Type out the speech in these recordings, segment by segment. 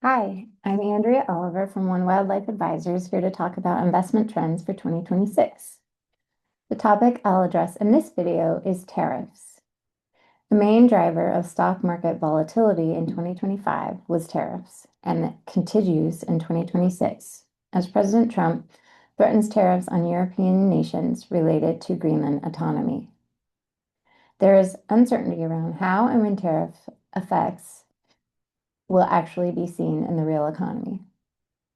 Hi, I'm Andrea Oliver from One Wildlife Advisors here to talk about investment trends for 2026. The topic I'll address in this video is tariffs. The main driver of stock market volatility in 2025 was tariffs, and it continues in 2026 as President Trump threatens tariffs on European nations related to Greenland autonomy. There is uncertainty around how and when tariff effects will actually be seen in the real economy.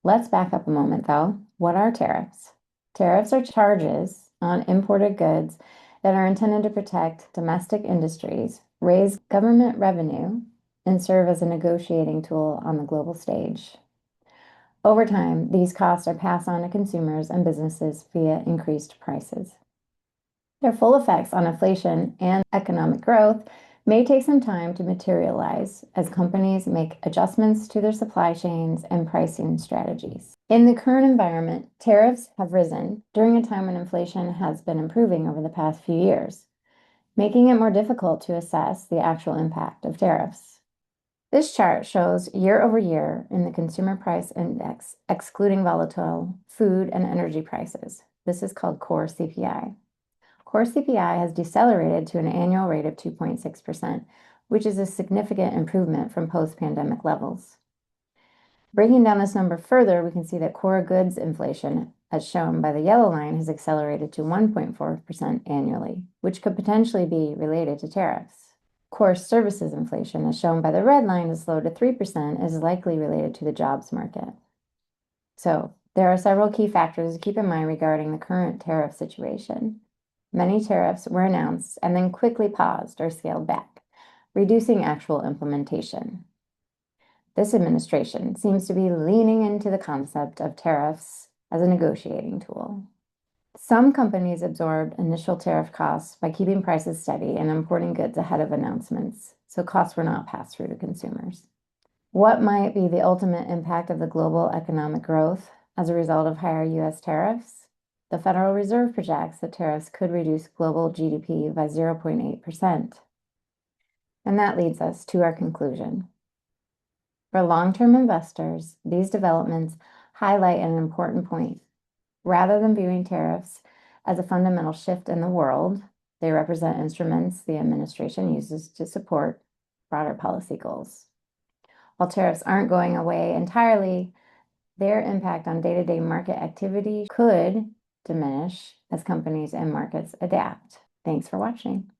Let's back up a moment though. What are tariffs? Tariffs are charges on imported goods that are intended to protect domestic industries, raise government revenue, and serve as a negotiating tool on the global stage. Over time, these costs are passed on to consumers and businesses via increased prices. Their full effects on inflation and economic growth may take some time to materialize as companies make adjustments to their supply chains and pricing strategies. In the current environment, tariffs have risen during a time when inflation has been improving over the past few years, making it more difficult to assess the actual impact of tariffs. This chart shows year over year in the Consumer Price Index, excluding volatile food and energy prices. This is called core CPI. Core CPI has decelerated to an annual rate of 2.6%, which is a significant improvement from post-pandemic levels. Breaking down this number further, we can see that core goods inflation, as shown by the yellow line, has accelerated to 1.4% annually, which could potentially be related to tariffs. Core services inflation, as shown by the red line, has slowed to 3%, is likely related to the jobs market. So, there are several key factors to keep in mind regarding the current tariff situation. Many tariffs were announced and then quickly paused or scaled back, reducing actual implementation. This administration seems to be leaning into the concept of tariffs as a negotiating tool. Some companies absorbed initial tariff costs by keeping prices steady and importing goods ahead of announcements, so costs were not passed through to consumers. What might be the ultimate impact of the global economic growth as a result of higher U.S. tariffs? The Federal Reserve projects that tariffs could reduce global GDP by 0.8%. And that leads us to our conclusion. For long-term investors, these developments highlight an important point. Rather than viewing tariffs as a fundamental shift in the world, they represent instruments the administration uses to support broader policy goals. While tariffs aren't going away entirely, their impact on day-to-day market activity could diminish as companies and markets adapt. Thanks for watching.